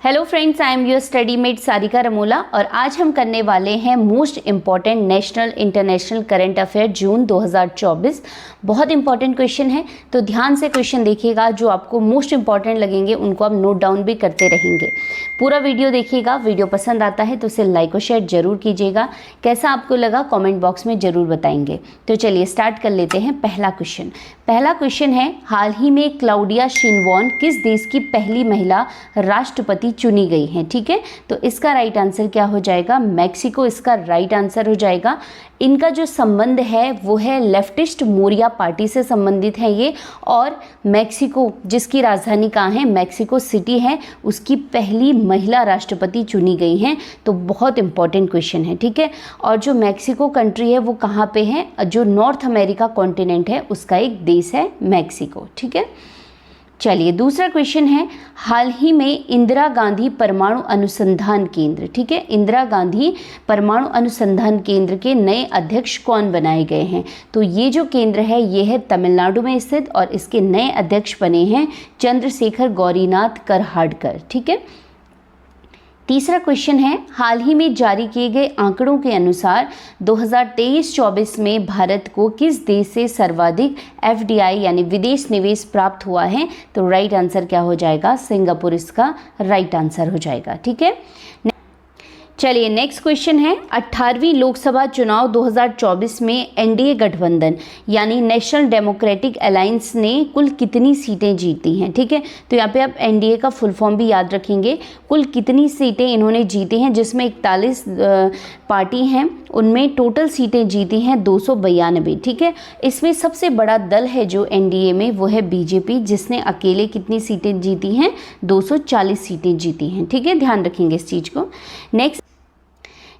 Hello friends, I am your study mate Sarika Ramola और आज हम करने वाले हैं most important national international current affair June 2024। बहुत इंपॉर्टेंट क्वेश्चन है, तो ध्यान से क्वेश्चन देखिएगा। जो आपको मोस्ट इंपॉर्टेंट लगेंगे उनको आप नोट डाउन भी करते रहेंगे। पूरा वीडियो देखिएगा। वीडियो पसंद आता है तो उसे लाइक और शेयर जरूर कीजिएगा। कैसा आपको लगा कमेंट बॉक्स में ज़रूर बताएंगे। तो चलिए स्टार्ट कर लेते हैं। पहला क्वेश्चन है, हाल ही में क्लाउडिया शिनवॉर्न किस देश की पहली महिला राष्ट्रपति चुनी गई हैं? ठीक है, तो इसका राइट आंसर क्या हो जाएगा? मैक्सिको इसका राइट आंसर हो जाएगा। इनका जो संबंध है वो है लेफ्टिस्ट मोरिया पार्टी से संबंधित है ये, और मैक्सिको जिसकी राजधानी कहाँ है, मैक्सिको सिटी है, उसकी पहली महिला राष्ट्रपति चुनी गई हैं। तो बहुत इंपॉर्टेंट क्वेश्चन है, ठीक है। और जो मैक्सिको कंट्री है वो कहाँ पे है? जो नॉर्थ अमेरिका कॉन्टिनेंट है उसका एक देश है मैक्सिको, ठीक है। चलिए दूसरा क्वेश्चन है, हाल ही में इंदिरा गांधी परमाणु अनुसंधान केंद्र, ठीक है, इंदिरा गांधी परमाणु अनुसंधान केंद्र के नए अध्यक्ष कौन बनाए गए हैं? तो ये जो केंद्र है ये है तमिलनाडु में स्थित और इसके नए अध्यक्ष बने हैं चंद्रशेखर गौरीनाथ करहाडकर, ठीक है। तीसरा क्वेश्चन है, हाल ही में जारी किए गए आंकड़ों के अनुसार 2023-24 में भारत को किस देश से सर्वाधिक एफडीआई यानी विदेश निवेश प्राप्त हुआ है? तो राइट आंसर क्या हो जाएगा? सिंगापुर इसका राइट आंसर हो जाएगा, ठीक है। चलिए नेक्स्ट क्वेश्चन है, 18वीं लोकसभा चुनाव 2024 में एनडीए गठबंधन यानी नेशनल डेमोक्रेटिक अलायंस ने कुल कितनी सीटें जीती हैं? ठीक है, तो यहाँ पे आप एनडीए का फुल फॉर्म भी याद रखेंगे। कुल कितनी सीटें इन्होंने जीती हैं, जिसमें 41 पार्टी हैं, उनमें टोटल सीटें जीती हैं 292, ठीक है। इसमें सबसे बड़ा दल है जो एनडीए में वो है बीजेपी, जिसने अकेले कितनी सीटें जीती हैं? 240 सीटें जीती हैं, ठीक है। ध्यान रखेंगे इस चीज़ को।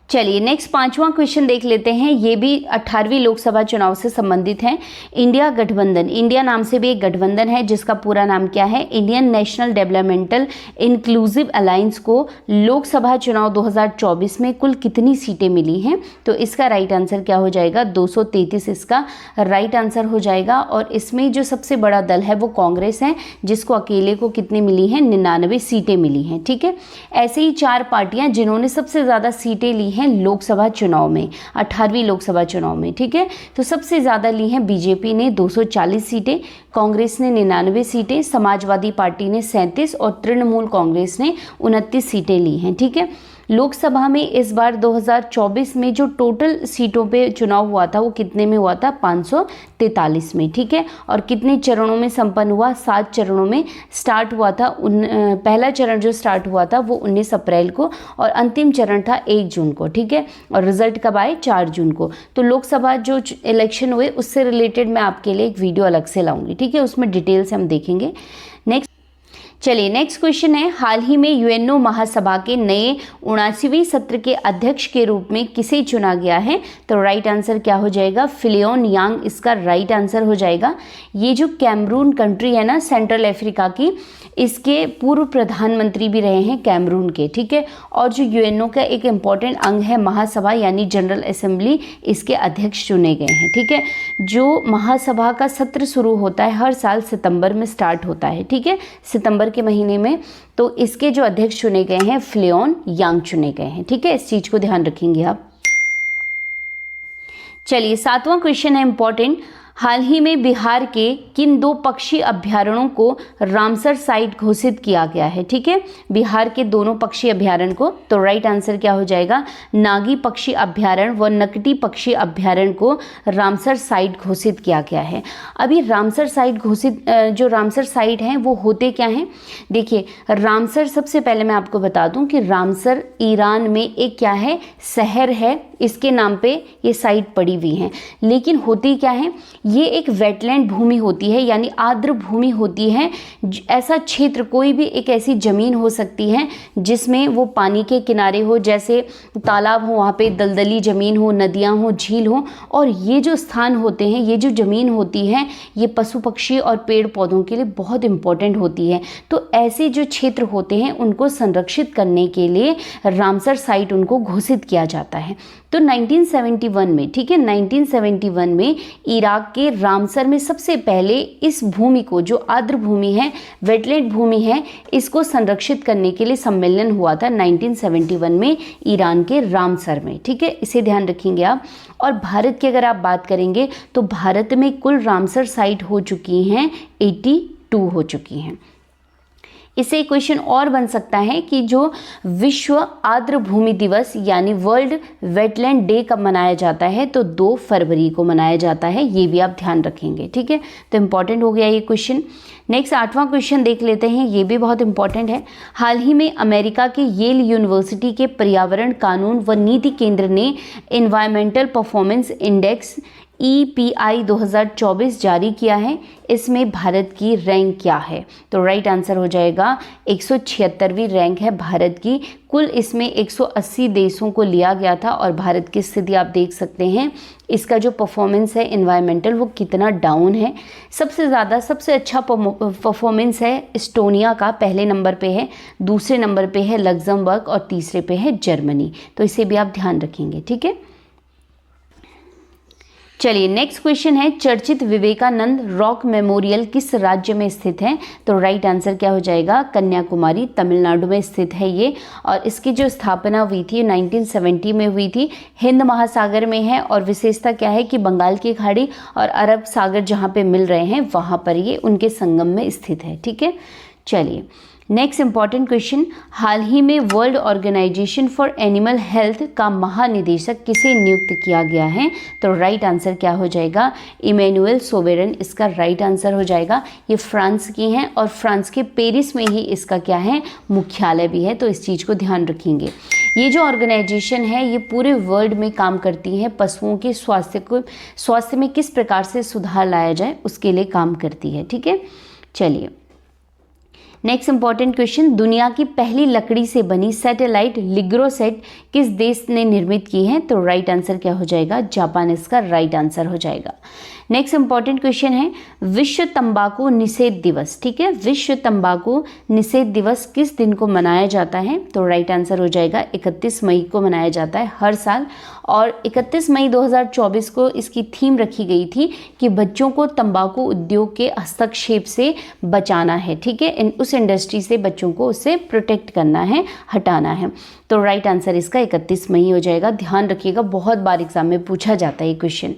चलिए नेक्स्ट पांचवा क्वेश्चन देख लेते हैं। ये भी 18वीं लोकसभा चुनाव से संबंधित है। इंडिया गठबंधन, इंडिया नाम से भी एक गठबंधन है जिसका पूरा नाम क्या है? Indian national developmental inclusive alliance को लोकसभा चुनाव 2024 में कुल कितनी सीटें मिली हैं? तो इसका राइट आंसर क्या हो जाएगा? 233 इसका राइट आंसर हो जाएगा। और इसमें जो सबसे बड़ा दल है वो कांग्रेस है, जिसको अकेले को कितनी मिली हैं? 99 सीटें मिली हैं, ठीक है। ऐसे ही 4 पार्टियां जिन्होंने सबसे ज़्यादा सीटें ली हैं लोकसभा चुनाव में, 18वीं लोकसभा चुनाव में, ठीक है। तो सबसे ज़्यादा ली हैं बीजेपी ने 240 सीटें, कांग्रेस ने 99 सीटें, समाजवादी पार्टी ने 37 और तृणमूल कांग्रेस ने 29 सीटें ली हैं, ठीक है। लोकसभा में इस बार 2024 में जो टोटल सीटों पे चुनाव हुआ था वो कितने में हुआ था? 543 में, ठीक है। और कितने चरणों में संपन्न हुआ? 7 चरणों में स्टार्ट हुआ था। पहला चरण जो स्टार्ट हुआ था वो 19 अप्रैल को और अंतिम चरण था 1 जून को, ठीक है। और रिजल्ट कब आए? 4 जून को। तो लोकसभा जो इलेक्शन हुए उससे रिलेटेड मैं आपके लिए एक वीडियो अलग से लाऊंगी, ठीक है, उसमें डिटेल से हम देखेंगे। चलिए नेक्स्ट क्वेश्चन है, हाल ही में यूएनओ महासभा के नए 79वें सत्र के अध्यक्ष के रूप में किसे चुना गया है? तो राइट आंसर क्या हो जाएगा? फिलियोन यांग इसका राइट आंसर हो जाएगा। ये जो कैमरून कंट्री है ना, सेंट्रल अफ्रीका की, इसके पूर्व प्रधानमंत्री भी रहे हैं कैमरून के, ठीक है। और जो यूएनओ का एक इम्पॉर्टेंट अंग है महासभा यानी जनरल असेंबली, इसके अध्यक्ष चुने गए हैं, ठीक है। जो महासभा का सत्र शुरू होता है हर साल सितंबर में स्टार्ट होता है, ठीक है, सितंबर के महीने में। तो इसके जो अध्यक्ष चुने गए हैं फिलियोन यांग चुने गए हैं, ठीक है। इस चीज को ध्यान रखेंगे आप। चलिए 7वां क्वेश्चन है इंपॉर्टेंट, हाल ही में बिहार के किन 2 पक्षी अभ्यारण्यों को रामसर साइट घोषित किया गया है? ठीक है, बिहार के दोनों पक्षी अभ्यारण्य को। तो राइट आंसर क्या हो जाएगा? नागी पक्षी अभ्यारण्य व नकटी पक्षी अभ्यारण्य को रामसर साइट घोषित किया गया है। अभी रामसर साइट घोषित जो रामसर साइट हैं वो होते क्या हैं? देखिए रामसर, सबसे पहले मैं आपको बता दूं कि रामसर ईरान में एक क्या है? शहर है, इसके नाम पे ये साइट पड़ी हुई है। लेकिन होती क्या है? ये एक वेटलैंड भूमि होती है यानी आर्द्र भूमि होती है। ऐसा क्षेत्र, कोई भी एक ऐसी ज़मीन हो सकती है जिसमें वो पानी के किनारे हो, जैसे तालाब हो, वहाँ पे दलदली ज़मीन हो, नदियाँ हो, झील हो। और ये जो स्थान होते हैं, ये जो ज़मीन होती है, ये पशु पक्षी और पेड़ पौधों के लिए बहुत इम्पोर्टेंट होती है। तो ऐसे जो क्षेत्र होते हैं उनको संरक्षित करने के लिए रामसर साइट उनको घोषित किया जाता है। तो 1971 में, ठीक है, 1971 में इराक के रामसर में सबसे पहले इस भूमि को, जो आर्द्र भूमि है, वेटलैंड भूमि है, इसको संरक्षित करने के लिए सम्मेलन हुआ था 1971 में ईरान के रामसर में। ठीक है, इसे ध्यान रखेंगे आप। और भारत की अगर आप बात करेंगे तो भारत में कुल रामसर साइट हो चुकी हैं 82 हो चुकी हैं। इससे एक क्वेश्चन और बन सकता है कि जो विश्व आर्द्र भूमि दिवस यानी वर्ल्ड वेटलैंड डे कब मनाया जाता है, तो 2 फरवरी को मनाया जाता है। ये भी आप ध्यान रखेंगे। ठीक है, तो इम्पॉर्टेंट हो गया ये क्वेश्चन। नेक्स्ट 8वां क्वेश्चन देख लेते हैं, ये भी बहुत इंपॉर्टेंट है। हाल ही में अमेरिका के येल यूनिवर्सिटी के पर्यावरण कानून व नीति केंद्र ने एनवायरमेंटल परफॉर्मेंस इंडेक्स EPI 2024 जारी किया है। इसमें भारत की रैंक क्या है, तो राइट आंसर हो जाएगा 176वीं रैंक है भारत की। कुल इसमें 180 देशों को लिया गया था और भारत की स्थिति आप देख सकते हैं। इसका जो परफॉर्मेंस है एनवायरमेंटल वो कितना डाउन है। सबसे ज़्यादा सबसे अच्छा परफॉर्मेंस है एस्टोनिया का, पहले नंबर पे है, दूसरे नंबर पे है लग्जमबर्ग और तीसरे पे है जर्मनी। तो इसे भी आप ध्यान रखेंगे। ठीक है, चलिए नेक्स्ट क्वेश्चन है, चर्चित विवेकानंद रॉक मेमोरियल किस राज्य में स्थित है, तो राइट आंसर क्या हो जाएगा, कन्याकुमारी तमिलनाडु में स्थित है ये। और इसकी जो स्थापना हुई थी 1970 में हुई थी, हिंद महासागर में है और विशेषता क्या है कि बंगाल की खाड़ी और अरब सागर जहाँ पे मिल रहे हैं वहाँ पर ये उनके संगम में स्थित है। ठीक है, चलिए नेक्स्ट इंपॉर्टेंट क्वेश्चन, हाल ही में World Organisation for Animal Health का महानिदेशक किसे नियुक्त किया गया है, तो राइट आंसर क्या हो जाएगा, इमैनुअल सोवेरन इसका राइट आंसर हो जाएगा। ये फ्रांस की हैं और फ्रांस के पेरिस में ही इसका क्या है, मुख्यालय भी है। तो इस चीज़ को ध्यान रखेंगे। ये जो ऑर्गेनाइजेशन है ये पूरे वर्ल्ड में काम करती है, पशुओं के स्वास्थ्य में किस प्रकार से सुधार लाया जाए उसके लिए काम करती है। ठीक है, चलिए नेक्स्ट इंपॉर्टेंट क्वेश्चन, दुनिया की पहली लकड़ी से बनी सैटेलाइट लिग्रोसेट किस देश ने निर्मित की है, तो राइट आंसर क्या हो जाएगा, जापान इसका राइट आंसर हो जाएगा। नेक्स्ट इंपॉर्टेंट क्वेश्चन है, विश्व तंबाकू निषेध दिवस। ठीक है, विश्व तंबाकू निषेध दिवस किस दिन को मनाया जाता है, तो राइट आंसर हो जाएगा 31 मई को मनाया जाता है हर साल। और 31 मई 2024 को इसकी थीम रखी गई थी कि बच्चों को तंबाकू उद्योग के हस्तक्षेप से बचाना है। ठीक है, उस इंडस्ट्री से बच्चों को उससे प्रोटेक्ट करना है, हटाना है। तो राइट आंसर इसका 31 मई हो जाएगा। ध्यान रखिएगा, बहुत बार एग्जाम में पूछा जाता है ये क्वेश्चन।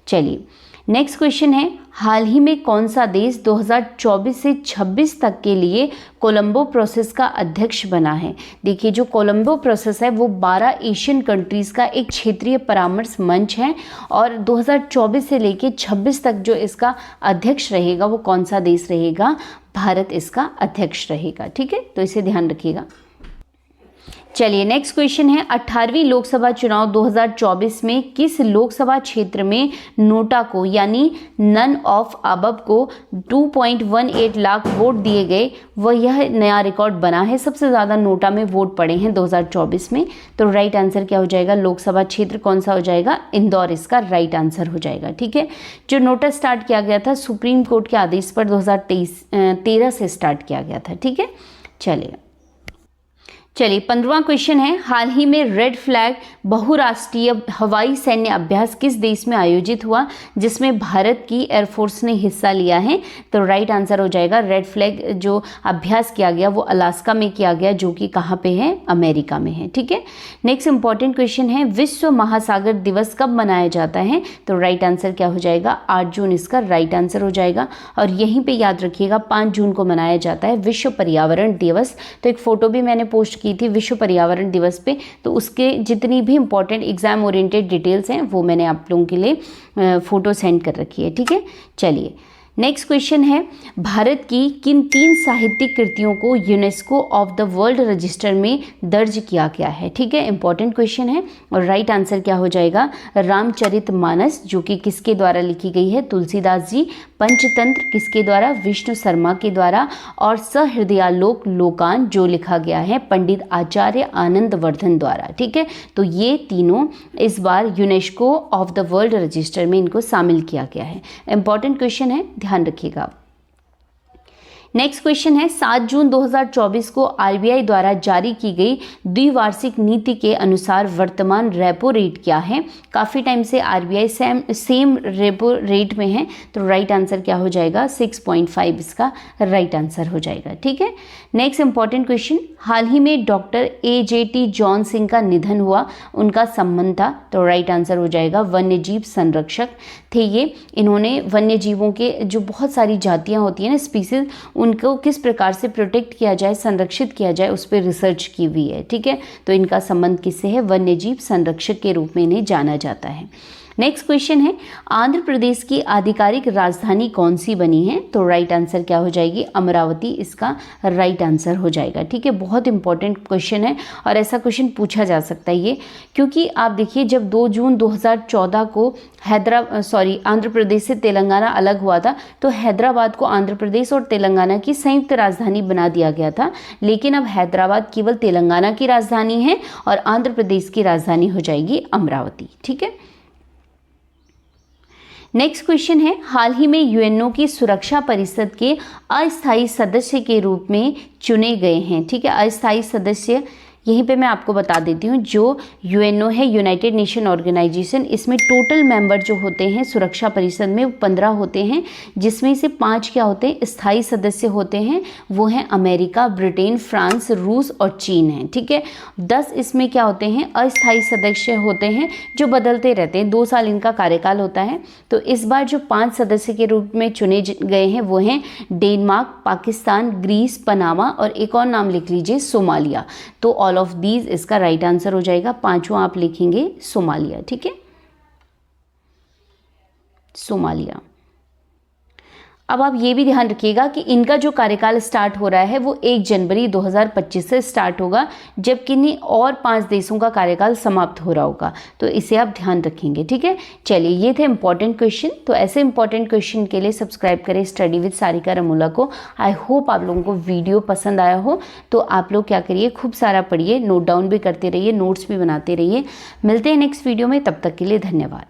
चलिए नेक्स्ट क्वेश्चन है, हाल ही में कौन सा देश 2024 से 26 तक के लिए कोलंबो प्रोसेस का अध्यक्ष बना है। देखिए जो कोलंबो प्रोसेस है वो 12 एशियन कंट्रीज़ का एक क्षेत्रीय परामर्श मंच है और 2024 से लेके 26 तक जो इसका अध्यक्ष रहेगा वो कौन सा देश रहेगा, भारत इसका अध्यक्ष रहेगा। ठीक है, तो इसे ध्यान रखिएगा। चलिए नेक्स्ट क्वेश्चन है, 18वीं लोकसभा चुनाव 2024 में किस लोकसभा क्षेत्र में नोटा को यानी नन ऑफ अबव को 2.18 लाख वोट दिए गए, वह यह नया रिकॉर्ड बना है। सबसे ज़्यादा नोटा में वोट पड़े हैं 2024 में। तो राइट आंसर क्या हो जाएगा, लोकसभा क्षेत्र कौन सा हो जाएगा, इंदौर इसका राइट आंसर हो जाएगा। ठीक है, जो नोटा स्टार्ट किया गया था सुप्रीम कोर्ट के आदेश पर 2013 से स्टार्ट किया गया था। ठीक है, चलिए 15वां क्वेश्चन है, हाल ही में रेड फ्लैग बहुराष्ट्रीय हवाई सैन्य अभ्यास किस देश में आयोजित हुआ जिसमें भारत की एयरफोर्स ने हिस्सा लिया है, तो राइट आंसर हो जाएगा रेड फ्लैग जो अभ्यास किया गया वो अलास्का में किया गया जो कि कहाँ पे है, अमेरिका में है। ठीक है, नेक्स्ट इंपॉर्टेंट क्वेश्चन है, विश्व महासागर दिवस कब मनाया जाता है, तो राइट आंसर क्या हो जाएगा, 8 जून इसका राइट आंसर हो जाएगा। और यहीं पे याद रखिएगा 5 जून को मनाया जाता है विश्व पर्यावरण दिवस। तो एक फ़ोटो भी मैंने पोस्ट की थी विश्व पर्यावरण दिवस पे, तो उसके जितनी भी इंपॉर्टेंट एग्जाम ओरिएंटेड डिटेल्स हैं वो मैंने आप लोगों के लिए फ़ोटो सेंड कर रखी है। ठीक है, चलिए नेक्स्ट क्वेश्चन है, भारत की किन 3 साहित्यिक कृतियों को UNESCO of the world register में दर्ज किया गया है। ठीक है, इंपॉर्टेंट क्वेश्चन है और राइट आंसर क्या हो जाएगा, रामचरितमानस जो कि किसके द्वारा लिखी गई है, तुलसीदास जी, पंचतंत्र किसके द्वारा, विष्णु शर्मा के द्वारा, और सहृदयालोक लोकान जो लिखा गया है पंडित आचार्य आनंदवर्धन द्वारा। ठीक है, तो ये तीनों इस बार UNESCO of the world register में इनको शामिल किया गया है। इंपॉर्टेंट क्वेश्चन है, ध्यान रखिएगा। नेक्स्ट क्वेश्चन है 7 जून 2024 को आरबीआई द्वारा जारी की गई द्विवार्षिक नीति के अनुसार वर्तमान रेपो रेट क्या है। काफ़ी टाइम से आरबीआई सेम रेपो रेट में है, तो राइट आंसर क्या हो जाएगा 6.5 इसका राइट आंसर हो जाएगा। ठीक है, नेक्स्ट इंपॉर्टेंट क्वेश्चन, हाल ही में डॉक्टर AJT जॉन सिंह का निधन हुआ, उनका संबंध था, तो राइट आंसर हो जाएगा वन्यजीव संरक्षक थे ये। इन्होंने वन्य जीवों के जो बहुत सारी जातियां होती हैं ना, स्पीसीज, उनको किस प्रकार से प्रोटेक्ट किया जाए, संरक्षित किया जाए, उस पर रिसर्च की हुई है। ठीक है, तो इनका संबंध किससे है, वन्यजीव संरक्षक के रूप में इन्हें जाना जाता है। नेक्स्ट क्वेश्चन है आंध्र प्रदेश की आधिकारिक राजधानी कौन सी बनी है, तो राइट आंसर क्या हो जाएगी अमरावती इसका राइट आंसर हो जाएगा। ठीक है, बहुत इंपॉर्टेंट क्वेश्चन है और ऐसा क्वेश्चन पूछा जा सकता है ये, क्योंकि आप देखिए जब 2 जून 2014 को आंध्र प्रदेश से तेलंगाना अलग हुआ था, तो हैदराबाद को आंध्र प्रदेश और तेलंगाना की संयुक्त राजधानी बना दिया गया था, लेकिन अब हैदराबाद केवल तेलंगाना की राजधानी है और आंध्र प्रदेश की राजधानी हो जाएगी अमरावती। ठीक है, नेक्स्ट क्वेश्चन है हाल ही में यूएनओ की सुरक्षा परिषद के अस्थायी सदस्य के रूप में चुने गए हैं। ठीक है, अस्थायी सदस्य यहीं पे मैं आपको बता देती हूँ, जो यूएनओ है यूनाइटेड नेशन ऑर्गेनाइजेशन, इसमें टोटल मेंबर जो होते हैं सुरक्षा परिषद में 15 होते हैं, जिसमें से 5 क्या होते हैं स्थायी सदस्य होते हैं, वो हैं अमेरिका, ब्रिटेन, फ्रांस, रूस और चीन है। ठीक है, 10 इसमें क्या होते हैं अस्थायी सदस्य होते हैं जो बदलते रहते हैं, 2 साल इनका कार्यकाल होता है। तो इस बार जो 5 सदस्य के रूप में चुने गए हैं वो हैं डेनमार्क, पाकिस्तान, ग्रीस, पनामा और एक और नाम लिख लीजिए सोमालिया। तो ऑल ऑफ दीज इसका राइट आंसर हो जाएगा, पांचवा आप लिखेंगे सोमालिया। ठीक है, सोमालिया। अब आप ये भी ध्यान रखिएगा कि इनका जो कार्यकाल स्टार्ट हो रहा है वो 1 जनवरी 2025 से स्टार्ट होगा, जबकि इन्हीं और 5 देशों का कार्यकाल समाप्त हो रहा होगा, तो इसे आप ध्यान रखेंगे। ठीक है, चलिए ये थे इंपॉर्टेंट क्वेश्चन। तो ऐसे इंपॉर्टेंट क्वेश्चन के लिए सब्सक्राइब करें स्टडी विद सारिका रमोला को। आई होप आप लोगों को वीडियो पसंद आया हो, तो आप लोग क्या करिए खूब सारा पढ़िए, नोट डाउन भी करते रहिए, नोट्स भी बनाते रहिए। मिलते हैं नेक्स्ट वीडियो में, तब तक के लिए धन्यवाद।